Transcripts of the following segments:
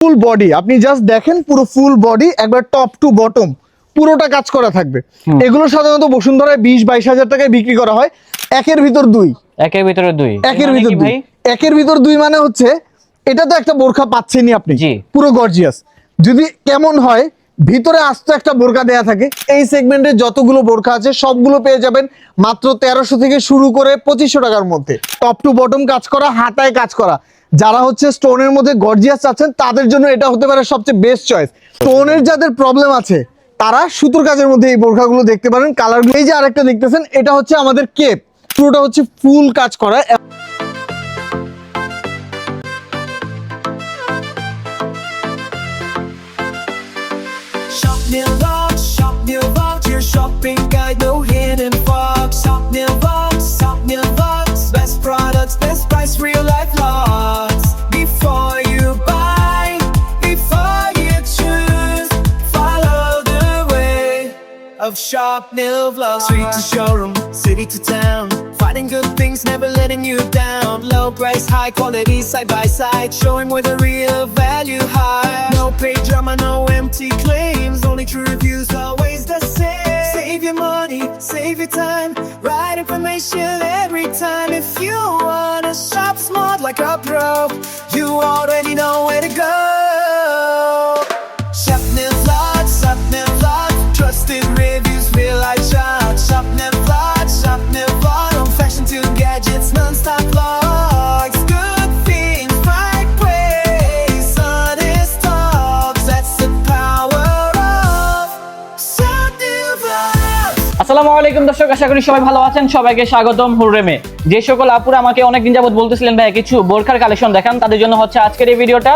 Full body আপনি just দেখেন, পুরো ফুল বডি একবার টপ টু বটম পুরোটা কাজ করা থাকবে। এগুলো সাধারণত বসুন্ধরায় 20-22 হাজার টাকায় বিক্রি করা হয়। একের ভিতর দুই মানে হচ্ছে এটা তো একটা বোরখা পাচ্ছেনই আপনি, পুরো গর্জিয়াস। যদি কেমন হয় ভিতরে আস্ত একটা বোরখা দেয়া থাকে, এই সেগমেন্টে যতগুলো বোরখা আছে সবগুলো পেয়ে যাবেন মাত্র 1300 থেকে শুরু করে 2500 টাকার মধ্যে। টপ টু বটম কাজ করা, হাতায় কাজ করা। যারা হচ্ছে স্টোনের মধ্যে গর্জিয়াস চাচ্ছেন তাদের জন্য এটা হতে পারে সবচেয়ে বেস্ট চয়েস। স্টোনের যাদের প্রবলেম আছে তারা সুতোর কাজের মধ্যে এই বোরখাগুলো দেখতে পারেন। কালার, এই যে আরেকটা দেখতেছেন এটা হচ্ছে আমাদের কেপ, পুরোটা হচ্ছে ফুল কাজ করা। Shop near Vox, your shopping guide, no hidden fox. Shop near Vox, best products, best price, real life lots. Before you buy, before you choose, follow the way of Shop near Vox. Street to showroom, city to town, finding good things, never letting you down. Low price, high quality, side by side, showing where the real value hides. No page drama, no empty claims, only true reviews, always the same. Save your money, save your time, right information every time. If you wanna shop smart like a pro, you already know where to go. Shop near Vlog, trusted reviews, real life shots. Shop near Vlog, on fashion to gadgets, non-stop vlogs. Good things, right praise, honest talks, that's the power of Shop near Vlog. আসসালামু আলাইকুম দর্শক, আশা করি সবাই ভালো আছেন। সবাইকে স্বাগতম হুররেমে। যে সকল আপুরা আমাকে অনেকদিন যাবত বলতেছিলেন ভাই কিছু বোরখার কালেকশন দেখান, তাদের জন্য হচ্ছে আজকের এই ভিডিওটা।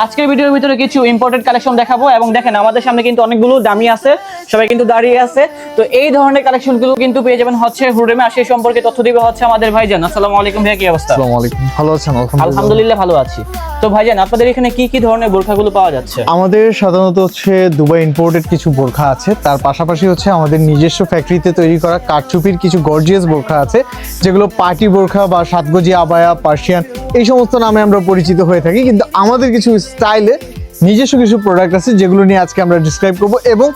আজকের ভিডিওর ভিতরে কিছু ইম্পোর্টেড কালেকশন দেখাবো এবং দেখেন আমাদের সামনে কিন্তু অনেকগুলো দামি আছে, সবাই কিন্তু দাঁড়িয়ে আছে। তো এই ধরনের কালেকশনগুলো কিন্তু পেয়ে যাবেন হচ্ছে হুররেমে। আর সেই সম্পর্কে তথ্য দিবে হচ্ছে আমাদের ভাইজান। আসসালামু আলাইকুম ভাইয়া, কি অবস্থা? আসসালামু আলাইকুম, ভালো আছেন? আলহামদুলিল্লাহ ভালো আছি। তো ভাইজান আপনাদের এখানে কি কি ধরনের বোরখাগুলো পাওয়া যাচ্ছে? আমাদের সাধারণত হচ্ছে দুবাই ইম্পোর্টেড কিছু বোরখা আছে, তার পাশাপাশি হচ্ছে আমাদের নিজস্ব ফ্যাক্টরিতে তৈরি করা কারচুপির কিছু গর্জিয়াস বোরখা আছে, যেগুলো পার্টি বোরখা বা সাতগজি আবায়া, পার্সিয়ান এই সমস্ত নামে আমরা পরিচিত হয়ে থাকি। কিন্তু আমাদের কিছু স্টাইলে নিজস্ব কিছু প্রোডাক্ট আছে যেগুলো নিয়ে আজকে আমরা ডিসক্রাইব করব, এবং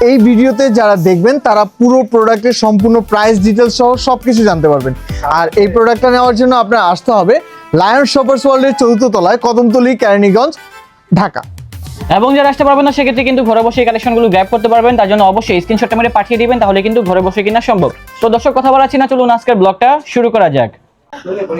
এই ভিডিওতে যারা দেখবেন তারা পুরো প্রোডাক্টের সম্পূর্ণ প্রাইস ডিটেলস সহ সবকিছু জানতে পারবেন। আর এই প্রোডাক্টটা নেওয়ার জন্য আপনার আসতে হবে লায়ন শপার্স ওয়ার্ল্ডের 4র্থ তলায়, কদমতলী, কেরানীগঞ্জ, ঢাকা। এবং যারা আসতে পারবেন না সেক্ষেত্রে কিন্তু ঘরে বসে এই কালেকশনগুলো গ্র্যাব করতে পারবেন। তার জন্য অবশ্যই স্ক্রিনশটটা মেরে পাঠিয়ে দিবেন, তাহলে কিন্তু ঘরে বসে কিনা সম্ভব। তো দর্শক কথা বলাচ্ছি না, চলুন আজকের ব্লগটা শুরু করা যাক।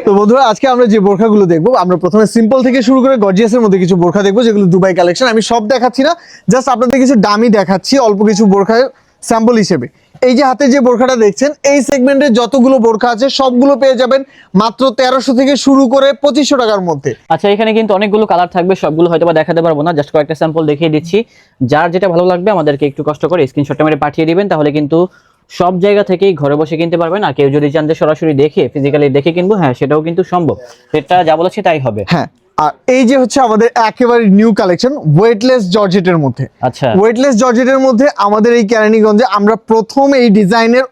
তো বন্ধুরা, আজকে আমরা যে বোরখাগুলো দেখবো, আমরা প্রথমে সিম্পল থেকে শুরু করে গর্জিয়াসের মধ্যে কিছু বোরখা দেখবো, যেগুলো দুবাই কালেকশন। আমি সব দেখাচ্ছি না, জাস্ট আপনাদের কিছু দামি দেখাচ্ছি, অল্প কিছু বোরখার স্যাম্পল হিসেবে। এই যে হাতে যে বোরখাটা দেখছেন, এই সেগমেন্টে যতগুলো বোরখা আছে সবগুলো পেয়ে যাবেন মাত্র 1300 থেকে শুরু করে 2500 টাকার মধ্যে। আচ্ছা, এখানে কিন্তু অনেকগুলো কালার থাকবে, সবগুলো হয়তো বা দেখাতে পারবো না, জাস্ট কয়েকটা স্যাম্পল দেখিয়ে দিচ্ছি। যার যেটা ভালো লাগবে আমাদেরকে একটু কষ্ট করে স্ক্রিনশটটা মেরে পাঠিয়ে দিবেন, তাহলে কিন্তু সব জায়গা থেকেই ঘরে বসে কিনতে পারবেন। আর কেউ যদি চান যে সরাসরি দেখে ফিজিক্যালি দেখে কিনবো, হ্যাঁ সেটাও কিন্তু সম্ভব। এটা যা বলেছি তাই হবে। হ্যাঁ, আর এই যে হচ্ছে আমাদের একেবারে নিউ কালেকশন ওয়েটলেস জর্জেটের মধ্যে। আচ্ছা, ওয়েটলেস জর্জেটের মধ্যে আমাদের এই কেরানীগঞ্জে আমরা প্রথম এই ডিজাইনের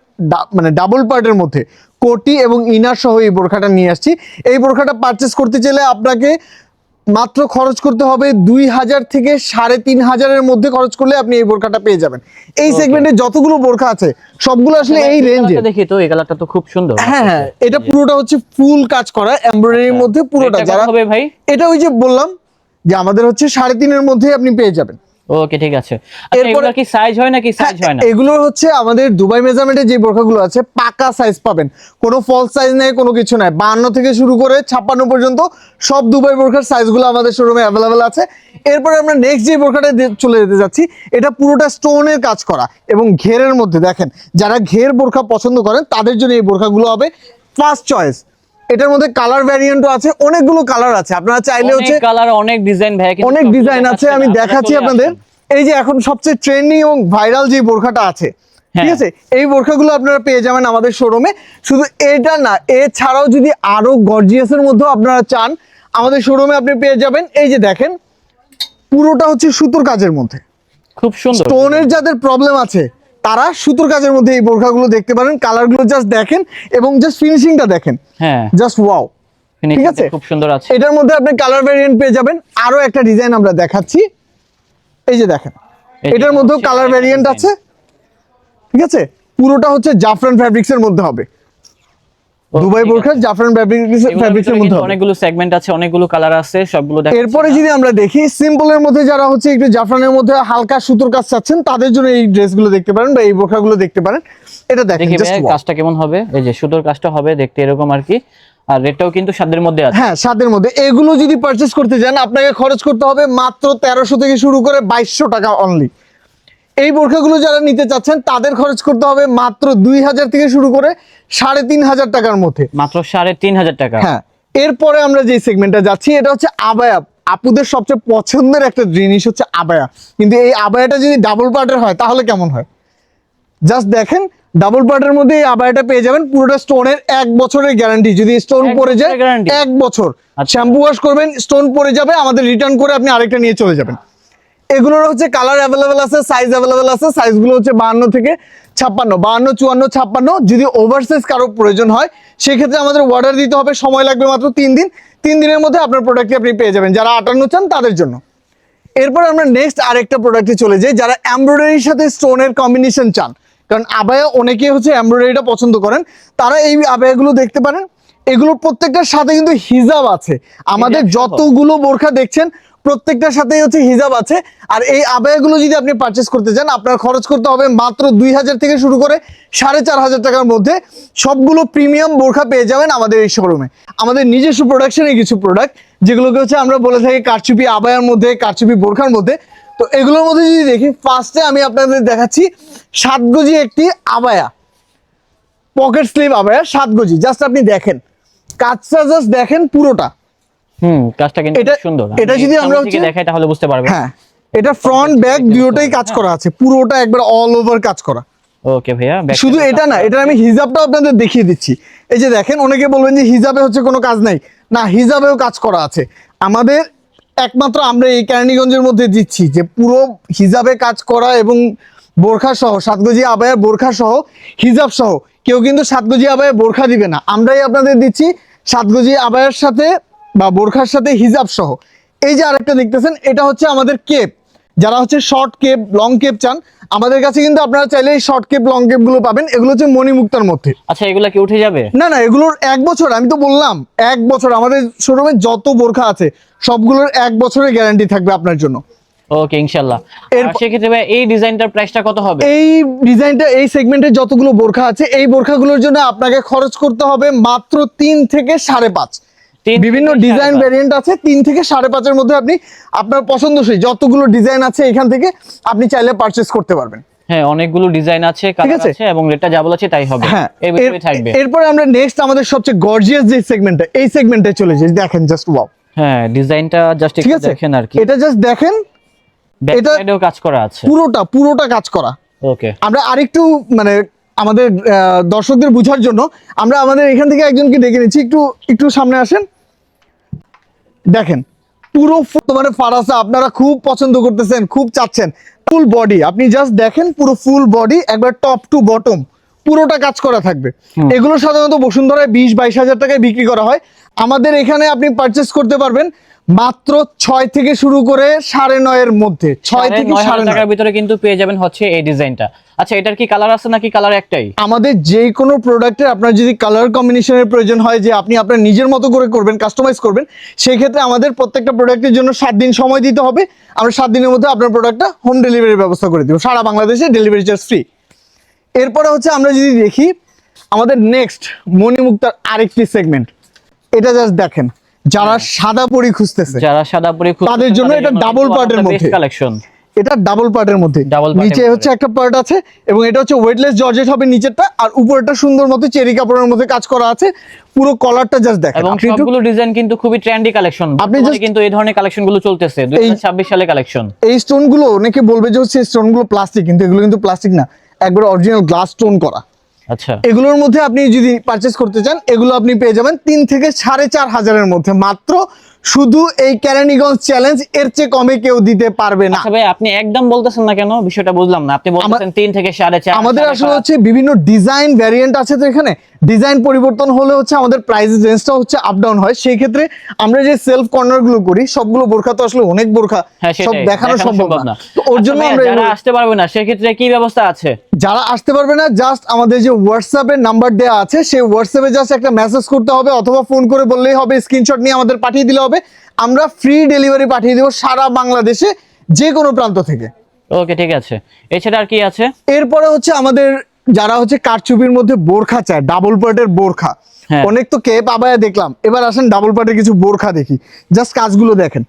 মানে ডাবল পার্টের মধ্যে কোটি এবং ইনার সহ এই বোরখাটা নিয়ে আসছি। এই বোরখাটা পারচেস করতে চাইলে আপনাকে মাত্র খরচ করতে হবে 2000 থেকে 3500-এর মধ্যে খরচ করলে আপনি এই বোরখাটা পেয়ে যাবেন। এই সেগমেন্টে যতগুলো বোরখা আছে সবগুলো আসলে এই রেঞ্জে। দেখি তো এই কালারটা তো খুব সুন্দর। হ্যাঁ হ্যাঁ, এটা পুরোটা হচ্ছে ফুল কাজ করা এমব্রয়ডারির মধ্যে পুরোটা। যারা হবে ভাই, এটা ওই যে বললাম যে আমাদের হচ্ছে 3.5-এর মধ্যে আপনি পেয়ে যাবেন। ওকে ঠিক আছে। এগুলো কি সাইজ হয় নাকি সাইজ হয় না? এগুলো হচ্ছে আমাদের দুবাই মেজারমেন্টে যে বোরখাগুলো আছে পাকা সাইজ পাবেন, কোনো ফলস সাইজ নেই, কোনো কিছু নাই। 52 থেকে শুরু করে 56 পর্যন্ত সব দুবাই বোরখার সাইজগুলো আমাদের শোরুমে অ্যাভেলেবেল আছে। এরপরে আমরা নেক্সট যে বোরখাটা চলে যেতে যাচ্ছি, এটা পুরোটা স্টোনের কাজ করা এবং ঘেরের মধ্যে। দেখেন, যারা ঘের বোরখা পছন্দ করেন তাদের জন্য এই বোরখাগুলো হবে ফার্স্ট চয়েস। এটার মধ্যে কালার ভ্যারিয়েন্টও আছে, অনেকগুলো কালার আছে, আপনারা চাইলে হচ্ছে কালার অনেক ডিজাইন ভাই, অনেক ডিজাইন আছে। আমি দেখাচ্ছি আপনাদের। এই যে এখন সবচেয়ে ট্রেন্ডিং এবং ভাইরাল যে বোরখাটা আছে, ঠিক আছে, এই বোরখাগুলো আপনারা পেয়ে যাবেন আমাদের শোরুমে। শুধু এটা না, এছাড়াও যদি আরো গর্জিয়াসের মধ্যেও আপনারা চান, আমাদের শোরুমে আপনি পেয়ে যাবেন। এই যে দেখেন, পুরোটা হচ্ছে সুতোর কাজের মধ্যে, খুব সুন্দর। স্টোনের যাদের প্রবলেম আছে তারা সুতোর কাজের মধ্যে এই বোরখাগুলো দেখতে পারেন। কালারগুলো জাস্ট দেখেন এবং জাস্ট ফিনিশিংটা দেখেন, হ্যাঁ জাস্ট ওয়াও। ঠিক আছে, খুব সুন্দর আছে। এটার মধ্যে আপনি কালার ভেরিয়েন্ট পেয়ে যাবেন। আরো একটা ডিজাইন আমরা দেখাচ্ছি, এই যে দেখেন, এটার মধ্যেও কালার ভেরিয়েন্ট আছে। ঠিক আছে, পুরোটা হচ্ছে জাফরান ফ্যাব্রিক্স এর মধ্যে হবে, দুবাই বোরখা জাফরান ফ্যাব্রিক্স এর মধ্যে হবে। অনেকগুলো সেগমেন্ট আছে, অনেকগুলো কালার আছে, সবগুলো দেখাচ্ছি। এরপরে যদি আমরা দেখি সিম্পলের মধ্যে যারা হচ্ছে একটু জাফরানের মধ্যে হালকা সুতোর কাজ চাচ্ছেন, তাদের জন্য এই ড্রেসগুলো দেখতে পারেন বা এই বোরখাগুলো দেখতে পারেন। এটা দেখেন দেখি just ভাই wow। কাজটা কেমন হবে। এই যে সুতোর কাজটা হবে দেখতে এরকম আর কি, আর রেটটাও কিন্তু সাধ্যের মধ্যে আছে। হ্যাঁ, সাদের মধ্যে। এগুলো যদি পারচেজ করতে যান আপনাকে খরচ করতে হবে মাত্র 1300 থেকে শুরু করে 2200 টাকা অনলি। এই বোরখাগুলো যারা নিতে চাচ্ছেন তাদের খরচ করতে হবে মাত্র 2000 থেকে শুরু করে 3500 টাকার মধ্যে, মাত্র 3500 টাকা। হ্যাঁ। এরপরে আমরা যে সেগমেন্টে যাচ্ছি এটা হচ্ছে আবায়া। আপুদের সবচেয়ে পছন্দের একটা জিনিস হচ্ছে আবায়া, কিন্তু এই আবায়াটা যদি ডাবল পার্টের হয় তাহলে কেমন হয়? জাস্ট দেখেন, ডাবল পার্টের মধ্যে এই আবায়াটা পেয়ে যাবেন, পুরোটা স্টোনের 1 বছরের গ্যারান্টি। যদি স্টোন 1 পড়ে যায় বছরের guarantee? 1 বছর, আচ্ছা। শ্যাম্পু ওয়াশ করবেন, স্টোন পড়ে যাবে, আমাদের রিটার্ন করে আপনি আরেকটা নিয়ে চলে যাবেন। এগুলোর হচ্ছে কালার অ্যাভেলেবেল আছে, সাইজ অ্যাভেলেবেল আছে। সাইজগুলো হচ্ছে 52 থেকে 56, 52, 54, 56। যদি ওভারসাইজ কারো প্রয়োজন হয় সেক্ষেত্রে আমাদের অর্ডার দিতে হবে, সময় লাগবে মাত্র 3 দিন। 3 দিনের মধ্যে আপনার প্রোডাক্টটি আপনি পেয়ে যাবেন, যারা 58 চান তাদের জন্য। এরপর আমরা নেক্সট আরেকটা প্রোডাক্টে চলে যাই, যারা এমব্রয়ডারির সাথে স্টোনের কম্বিনেশন চান, কারণ আবায়া অনেকেই হচ্ছে এমব্রয়ডারিটা পছন্দ করেন, তারা এই আবায়াগুলো দেখতে পারেন। এগুলোর প্রত্যেকটার সাথে কিন্তু হিজাব আছে। আমাদের যতগুলো বোরখা দেখছেন প্রত্যেকটার সাথেই হচ্ছে হিজাব আছে। আর এই আবায়াগুলো যদি আপনি পারচেস করতে চান আপনার খরচ করতে হবে মাত্র 2000 থেকে শুরু করে 4500 টাকার মধ্যে। সবগুলো প্রিমিয়াম বোরখা পেয়ে যাবেন আমাদের এই শোরুমে। আমাদের নিজস্ব প্রোডাকশনে কিছু প্রোডাক্ট যেগুলোকে হচ্ছে আমরা বলে থাকি কারচুপি আবায়ার মধ্যে, কারচুপি বোরখার মধ্যে। তো এগুলোর মধ্যে যদি দেখি, ফার্স্টে আমি আপনাদের দেখাচ্ছি 7 গজি একটি আবায়া, পকেট স্লিভ আবায়া 7 গজি। জাস্ট আপনি দেখেন কাজটা, জাস্ট দেখেন পুরোটা। কাজটা কিন্তু এটা- খুব সুন্দর। এটা যদি আমরা হচ্ছে- দেখাই তাহলে বুঝতে পারবেন। হ্যাঁ, এটা ফ্রন্ট ব্যাক দুটোই কাজ করা আছে, পুরোটা একবার অল ওভার কাজ করা। ওকে ভাইয়া, back শুধু side এ এটা কাজ না, করা এটা আমি আছে। হিজাবটাও আপনাদের দেখিয়ে দিচ্ছি। এই যে দেখেন, অনেকে বলবেন যে হিজাবে হচ্ছে কোনো কাজ নাই, না, হিজাবেও কাজ করা আছে। আমাদের একমাত্র আমরা এই কেরানীগঞ্জের মধ্যে দিচ্ছি যে পুরো হিজাবে কাজ করা, এবং বোরখা সহ 7 গজি আবায়া বোরখা সহ হিজাব সহ। কেউ কিন্তু 7 গজি আবায়া বোরখা দিবে না, আমরাই আপনাদের দিচ্ছি 7 গজি আবায়ার সাথে বা বোরখার সাথে হিজাব সহ। এই যে আরেকটা দেখতেছেন, এটা হচ্ছে আমাদের কেপ। যারা হচ্ছে শর্ট কেপ, লং কেপ চান, আমাদের কাছে কিন্তু আপনারা চাইলে এই শর্ট কেপ, লং কেপ গুলো পাবেন। এগুলো হচ্ছে মণিমুক্তার মধ্যে। আচ্ছা, এগুলা কি উঠে যাবে? না না, এগুলোর 1 বছর, আমি তো বললাম 1 বছর। আমাদের শোরুমে যত বোরখা আছে সবগুলোর 1 বছরের গ্যারান্টি থাকবে আপনার জন্য। ওকে, ইনশাআল্লাহ। আর এরপর- সেক্ষেত্রে ভাই এই ডিজাইনটার প্রাইসটা কত হবে? এই ডিজাইনটা, এই সেগমেন্টে যতগুলো বোরখা আছে এই বোরখাগুলোর জন্য আপনাকে খরচ করতে হবে মাত্র 3 থেকে 5.5। 3 বিভিন্ন থেকে ডিজাইন 5.5 ভেরিয়েন্ট আছে, 3 থেকে 5.5 এর মধ্যে আপনি আপনার পছন্দসই যতগুলো ডিজাইন আছে এখান থেকে আপনি চাইলে পারচেজ করতে পারবেন। হ্যাঁ, অনেকগুলো ডিজাইন আছে, কালার আছে? আছে, এবং রেটটা যা বলেছে তাই হবে। হ্যাঁ, এই ভিতরে থাকবে। এরপরে আমরা নেক্সট আমাদের সবচেয়ে গর্জিয়াস যে সেগমেন্টটা, এই সেগমেন্টে চলে যাই। দেখেন জাস্ট ওয়াও, হ্যাঁ, ডিজাইনটা জাস্ট ঠিক একটু আছে, দেখেন আর কি। এটা জাস্ট দেখেন, ব্যাক এটা- সাইডেও কাজ করা আছে। পুরোটা কাজ করা। ওকে, আমরা আরেকটু মানে আমাদের দর্শকদের বোঝার জন্য আমরা আমাদের এখান থেকে একজনকে ডেকে নিচ্ছি, একটু সামনে আসেন। দেখেন পুরো মানে ফারাসা আপনারা খুব পছন্দ করতেছেন, খুব চাচ্ছেন, ফুল বডি। আপনি জাস্ট দেখেন পুরো ফুল বডি, একবার টপ টু বটম পুরোটা কাজ করা থাকবে। এগুলো সাধারণত বসুন্ধরায় 20-22 হাজার টাকায় বিক্রি করা হয়। আমাদের এখানে আপনি পারচেস করতে পারবেন মাত্র 6 থেকে শুরু করে 9.5 এর মধ্যে, 6 থেকে 9,500 টাকার 9.5। ভিতরে কিন্তু পেয়ে যাবেন হচ্ছে এই ডিজাইনটা। আচ্ছা, এটার কি কালার আছে নাকি কালার একটাই? আমাদের যে কোনো প্রোডাক্টের আপনার যদি কালার কম্বিনেশনের প্রয়োজন হয়, যে আপনি আপনার নিজের মতো করে করবেন, কাস্টমাইজ করবেন, সেই ক্ষেত্রে আমাদের প্রত্যেকটা প্রোডাক্টের জন্য 7 দিন সময় দিতে হবে। আমরা 7 দিনের মধ্যে আপনার প্রোডাক্টটা হোম ডেলিভারির ব্যবস্থা করে দেবো, সারা বাংলাদেশে ডেলিভারি চার্জ ফ্রি। এরপরে হচ্ছে আমরা যদি দেখি আমাদের নেক্সট মণিমুক্তার আরেকটি সেগমেন্ট, এটা জাস্ট দেখেন, যারা সাদা পরি খুঁজতেছে যারা সাদা পরে তাদের জন্য এটা ডাবল পার্টের মধ্যে কালেকশন। এটা ডাবল পার্টের মধ্যে, Double part এর নিচে মধ্যে। হচ্ছে একটা পার্ট আছে, এবং এটা হচ্ছে ওয়েটলেস জর্জেট হবে নিচেরটা, আর উপরেরটা সুন্দর মতো চেরি কাপড়ের মধ্যে কাজ করা আছে। পুরো কলারটা জাস্ট দেখেন, এবং আপনি একটু- সবগুলো ডিজাইন কিন্তু খুবই ট্রেন্ডি কালেকশন। আপনি আপনি just- কিন্তু এই ধরনের কালেকশন গুলো চলতেছে 2026 সালে কালেকশন। এই স্টোন গুলো অনেকে বলবে যে হচ্ছে স্টোন গুলো প্লাস্টিক, কিন্তু এগুলো কিন্তু প্লাস্টিক না, একবার অরিজিনাল গ্লাস স্টোন করা। আচ্ছা, এগুলোর মধ্যে আপনি যদি পারচেস করতে চান, এগুলো আপনি পেয়ে যাবেন 3 থেকে 4,500 এর মধ্যে, মাত্র শুধু এই কেরানীগঞ্জ চ্যালেঞ্জ, এর চেয়ে কমে কেউ দিতে পারবে না। আচ্ছা ভাই, আপনি একদম বলতেছেন না কেন? বিষয়টা বুঝলাম না। আপনি বলতেছেন 3 থেকে 4.5। আমাদের আসলে হচ্ছে বিভিন্ন ডিজাইন ভ্যারিয়েন্ট আছে, তো এখানে ডিজাইন পরিবর্তন হলে হচ্ছে আমাদের প্রাইস রেঞ্জটা হচ্ছে আপ ডাউন হয়। সেই ক্ষেত্রে আমরা যে সেলফ কর্নার গুলো করি, সবগুলো বোরখা তো আসলে অনেক বোরখা সব দেখানো সম্ভব না, তো ওর জন্য আমরা যারা আসতে পারবে না সেক্ষেত্রে কি ব্যবস্থা আছে? যারা আসতে পারবে না, জাস্ট আমাদের যে হোয়াটসঅ্যাপের নাম্বার দেওয়া আছে, সেই হোয়াটসঅ্যাপে জাস্ট একটা মেসেজ করতে হবে অথবা ফোন করে বললেই হবে, স্ক্রিনশট নিয়ে আমাদের পাঠিয়ে দিলে হবে। আমরা ফ্রি ডেলিভারি পাঠিয়ে দেবো সারা বাংলাদেশে, যে কোনো প্রান্ত থেকে। ওকে, ঠিক আছে। এছাড়া আর কি আছে? এরপরে হচ্ছে আমাদের যারা হচ্ছে কারচুপির মধ্যে বোরখা চায়, ডাবল পার্টের বোরখা, অনেক তো কেপ আবায়া দেখলাম, এবার আসেন ডাবল পার্টের কিছু বোরখা দেখি। জাস্ট কাজগুলো দেখেন,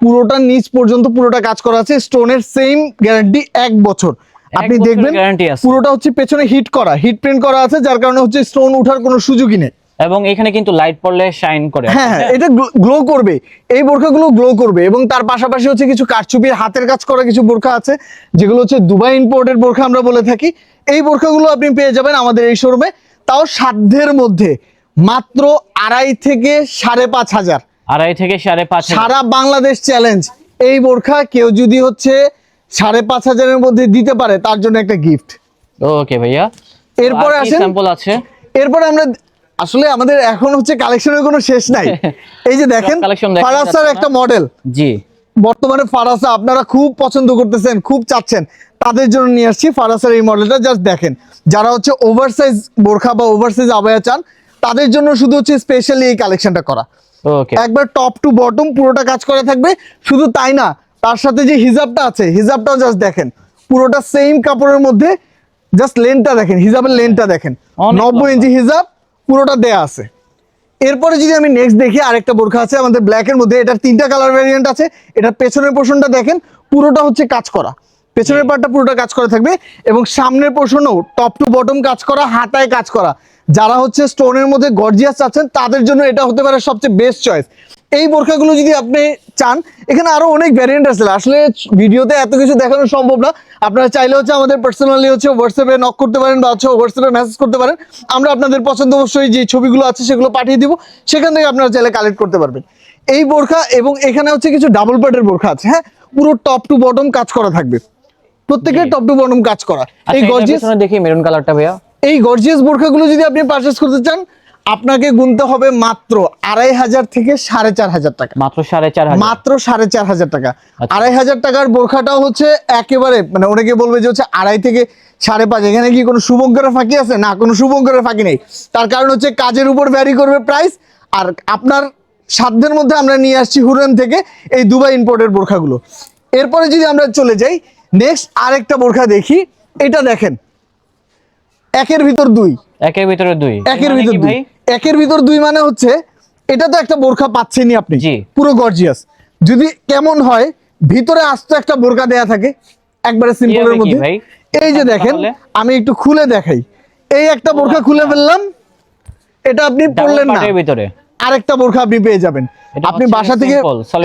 পুরোটা নিচ পর্যন্ত পুরোটা কাজ করা আছে, স্টোনের সেম গ্যারান্টি 1 বছর। আপনি দেখবেন পুরোটা হচ্ছে পেছনে হিট প্রিন্ট করা আছে, যার কারণে হচ্ছে স্টোন ওঠার কোনো সুযোগই নেই। এবং এখানে কিন্তু লাইট পড়লে শাইন করে। হ্যাঁ, এটা গ্লো করবে, এই বোরখাগুলো গ্লো করবে। এবং তার পাশাপাশি হচ্ছে কিছু কারচুপির হাতের কাজ করা কিছু বোরখা আছে, যেগুলো হচ্ছে দুবাই ইম্পোর্টেড বোরখা আমরা বলে থাকি। এই বোরখাগুলো আপনি পেয়ে যাবেন আমাদের এই শোরুমে, তাও সাধ্যের মধ্যে, মাত্র 2.5 থেকে 5.5 হাজার। 2.5 থেকে 5.5 সারা বাংলাদেশ চ্যালেঞ্জ। এই বোরখা কেউ যদি হচ্ছে 5.5 হাজারের মধ্যে দিতে পারে, তার জন্য একটা গিফট। ওকে ভাইয়া, এরপরে আসেন, স্যাম্পল আছে। এরপরে আমরা আসলে আমাদের এখন হচ্ছে কালেকশনের কোনো শেষ নাই। এই যে দেখেন ফারাসার একটা মডেল, জি বর্তমানে ফারাসা আপনারা খুব পছন্দ করতেছেন, খুব চাচ্ছেন, তাদের জন্য নিয়ে আসছি ফারাসার এই মডেলটা। জাস্ট দেখেন, যারা হচ্ছে ওভারসাইজ বোরখা বা ওভারসাইজ আবায়া চান, তাদের জন্য শুধু হচ্ছে স্পেশালি এই কালেকশনটা করা। ওকে, একবার টপ টু বটম পুরোটা কাজ করা থাকবে। শুধু তাই না, তার সাথে যে হিজাবটা আছে, হিজাবটাও জাস্ট দেখেন, পুরোটা সেম কাপড়ের মধ্যে। জাস্ট লেনটা দেখেন, হিজাবের লেনটা দেখেন, 90 ইঞ্চি হিজাব পুরোটা দেয়া আছে। এরপরে যদি আমি নেক্সট দেখি, আরেকটা বোরখা আছে আমাদের ব্ল্যাকের মধ্যে, এটার 3টা কালার ভ্যারিয়েন্ট আছে। এটার পেছনের পোর্শনটা দেখেন, পুরোটা হচ্ছে কাজ করা, পেছনের পার্টটা পুরোটা কাজ করা থাকবে, এবং সামনের পোর্শনও টপ টু বটম কাজ করা, হাতায় কাজ করা। যারা হচ্ছে স্টোনের মধ্যে গর্জিয়াস চাচ্ছেন, তাদের জন্য এটা হতে পারে সবচেয়ে বেস্ট চয়েস। এই বোরখাগুলো যদি আপনি চান, এখানে আরো অনেক ভ্যারিয়েন্ট আছে, আসলে ভিডিওতে এত কিছু দেখানো সম্ভব না। আপনারা চাইলে হচ্ছে আমাদের পার্সোনালি হচ্ছে হোয়াটসঅ্যাপে নক করতে পারেন, বা হচ্ছে হোয়াটসঅ্যাপে মেসেজ করতে পারেন। আমরা আপনাদের পছন্দ অবশ্যই যে ছবিগুলো আছে সেগুলো পাঠিয়ে দিব, সেখান থেকে আপনারা চাইলে কালেক্ট করতে পারবেন এই বোরখা। এবং এখানে হচ্ছে কিছু ডাবল পার্টের বোরখা আছে, হ্যাঁ, পুরো টপ টু বটম কাজ করা থাকবে, প্রত্যেকের টপ টু বটম কাজ করা। এই গর্জিয়াস, দেখি মেরুন কালারটা ভাইয়া, এই গর্জিয়াস বোরখাগুলো যদি আপনি পারচেজ করতে চান, আপনাকে গুনতে হবে মাত্র 2.5 থেকে 4.5 টাকা। মাত্র 4.5 মাত্র 4.5 টাকা। 2.5 টাকার বোরখাটাও হচ্ছে একেবারে, মানে অনেকে বলবে যে হচ্ছে 2.5 থেকে 5.5, এখানে কি কোনো শুভঙ্করের ফাঁকি আছে? না, কোনো শুভঙ্করের ফাঁকি নেই। তার কারণ হচ্ছে কাজের উপর ভ্যারি করবে প্রাইস, আর আপনার সাধ্যের মধ্যে আমরা নিয়ে আসছি হুরেম থেকে এই দুবাই ইম্পোর্টেড বোরখাগুলো। এরপরে যদি আমরা চলে যাই নেক্সট আরেকটা বোরখা দেখি, এটা দেখেন, একের ভিতর দুই, একের ভিতরে দুই, একের ভিতর দুই, একের ভিতর দুই মানে হচ্ছে এটা তো একটা বোরখা পাচ্ছেনই আপনি, পুরো গর্জিয়াস। যদি কেমন হয়, ভিতরে আস্ত একটা বোরখা দেয়া থাকে একবারে সিম্পলের মধ্যে। এই যে দেখেন, আমি একটু খুলে দেখাই, এই একটা বোরখা খুলে ফেললাম, এটা আপনি পরলেন না, ভিতরে আরেকটা বোরখা আপনি পেয়ে যাবেন। আপনি বাসা থেকে,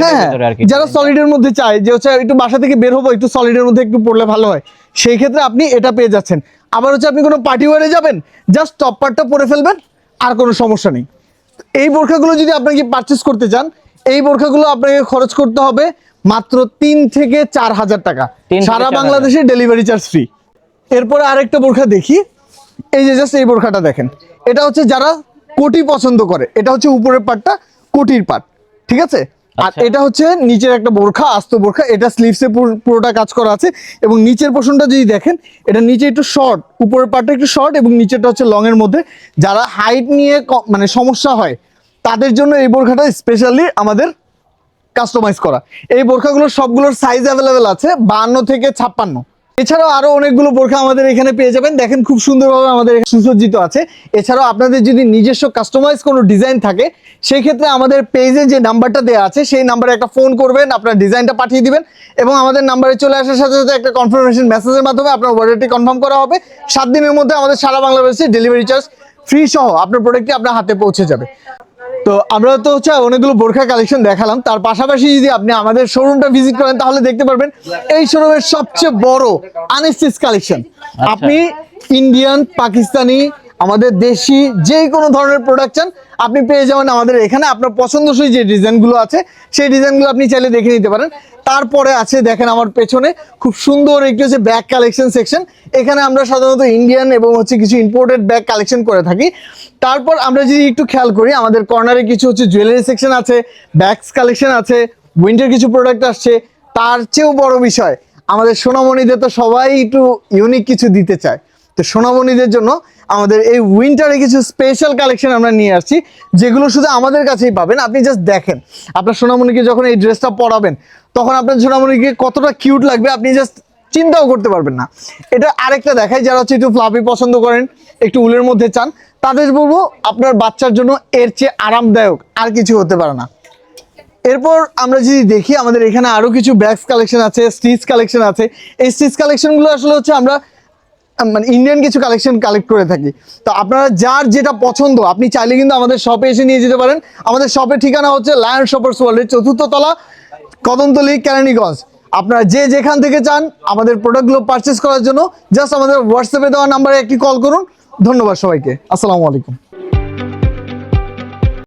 হ্যাঁ, যারা সলিডের মধ্যে চায় যে হচ্ছে একটু বাসা থেকে বের হবো, একটু সলিডের মধ্যে একটু পড়লে ভালো হয়, সেই ক্ষেত্রে আপনি এটা পেয়ে যাচ্ছেন। আবার হচ্ছে আপনি কোনো পার্টি ওয়ারে যাবেন, জাস্ট টপ পার্টটা পরে ফেলবেন, আর কোনো সমস্যা নেই। এই বোরখাগুলো যদি আপনাকে পারচেস করতে চান, এই বোরখাগুলো আপনাকে খরচ করতে হবে মাত্র 3 থেকে 4 হাজার টাকা, সারা বাংলাদেশে ডেলিভারি চার্জ ফ্রি। এরপরে আরেকটা বোরখা দেখি, এই যে জাস্ট এই বোরখাটা দেখেন, এটা হচ্ছে যারা কোটি পছন্দ করে, এটা হচ্ছে উপরের পার্টটা কোটির পার্ট, ঠিক আছে। আর এটা হচ্ছে নিচের একটা বোরখা, আস্ত বোরখা, এটা স্লিভসে পুরোটা কাজ করা আছে। এবং নিচের পোর্শনটা যদি দেখেন, এটা নিচে একটু শর্ট, উপরের পার্টটা একটু শর্ট, এবং নিচেরটা হচ্ছে লং এর মধ্যে। যারা হাইট নিয়ে মানে সমস্যা হয়, তাদের জন্য এই বোরখাটা স্পেশালি আমাদের কাস্টমাইজ করা। এই বোরখাগুলোর সবগুলোর সাইজ অ্যাভেলেবেল আছে, 52 থেকে 56। এছাড়াও আরো অনেকগুলো বোরখা আমাদের এখানে পেয়ে যাবেন, দেখেন খুব সুন্দরভাবে আমাদের সুসজ্জিত আছে। এছাড়াও আপনাদের যদি নিজস্ব কাস্টমাইজ কোনো ডিজাইন থাকে, সেই ক্ষেত্রে আমাদের পেজে যে নাম্বারটা দেওয়া আছে, সেই নাম্বারে একটা ফোন করবেন, আপনার ডিজাইনটা পাঠিয়ে দিবেন, এবং আমাদের নাম্বারে চলে আসার সাথে সাথে একটা কনফার্মেশন মেসেজের মাধ্যমে আপনার অর্ডারটি কনফার্ম করা হবে। 7 দিনের মধ্যে আমাদের সারা বাংলাদেশে ডেলিভারি চার্জ ফ্রি সহ আপনার প্রোডাক্টটি আপনার হাতে পৌঁছে যাবে। তো আমরা তো হচ্ছে অনেকগুলো বোরখা কালেকশন দেখালাম, তার পাশাপাশি যদি আপনি আমাদের শোরুমটা ভিজিট করেন, তাহলে দেখতে পারবেন এই শোরুমের সবচেয়ে বড় আনস্টিচ কালেকশন। আপনি ইন্ডিয়ান, পাকিস্তানি, আমাদের দেশি যে কোনো ধরনের প্রোডাকশন আপনি পেয়ে যাবেন আমাদের এখানে। আপনার পছন্দসই যে ডিজাইনগুলো আছে সেই ডিজাইনগুলো আপনি চাইলে দেখে নিতে পারেন। তারপরে আছে দেখেন আমার পেছনে খুব সুন্দর একটি হচ্ছে ব্যাগ কালেকশন সেকশন। এখানে আমরা সাধারণত ইন্ডিয়ান এবং হচ্ছে কিছু ইম্পোর্টেড ব্যাগ কালেকশন করে থাকি। তারপর আমরা যদি একটু খেয়াল করি, আমাদের কর্নারে কিছু হচ্ছে জুয়েলারি সেকশন আছে, ব্যাগস কালেকশন আছে, উইন্টার কিছু প্রোডাক্ট আসছে। তার চেয়েও বড় বিষয়, আমাদের সোনামণিদের তো সবাই একটু ইউনিক কিছু দিতে চায়। তো সোনামণিদের জন্য আমাদের এই উইন্টারে কিছু স্পেশাল কালেকশন আমরা নিয়ে আসছি, যেগুলো শুধু আমাদের কাছেই পাবেন। আপনি জাস্ট দেখেন, আপনার সোনামণিকে যখন এই ড্রেসটা পরাবেন তখন আপনার সোনামণিকে কতটা কিউট লাগবে আপনি জাস্ট চিন্তাও করতে পারবেন না। এটা আরেকটা দেখাই, যারা হচ্ছে একটু ফ্লাফি পছন্দ করেন, একটু উলের মধ্যে চান, তাদের বলবো আপনার বাচ্চার জন্য এর চেয়ে আরামদায়ক আর কিছু হতে পারে না। এরপর আমরা যদি দেখি, আমাদের এখানে আরো কিছু ব্যাগস কালেকশন আছে, স্টিচ কালেকশন আছে। এই স্টিচ কালেকশনগুলো আসলে হচ্ছে আমরা মানে ইন্ডিয়ান কিছু কালেকশন কালেক্ট করে থাকি। তো আপনারা যার যেটা পছন্দ আপনি চাইলে কিন্তু আমাদের শপে এসে নিয়ে যেতে পারেন। আমাদের শপের ঠিকানা হচ্ছে লায়ন শপার্স ওয়ার্ল্ডের 4র্থ তলা, কদমতলী, কেরানীগঞ্জ। আপনারা যে যেখান থেকে চান আমাদের প্রোডাক্টগুলো পারচেস করার জন্য জাস্ট আমাদের হোয়াটসঅ্যাপে দেওয়া নাম্বারে একটি কল করুন। ধন্যবাদ সবাইকে, আসসালামু আলাইকুম।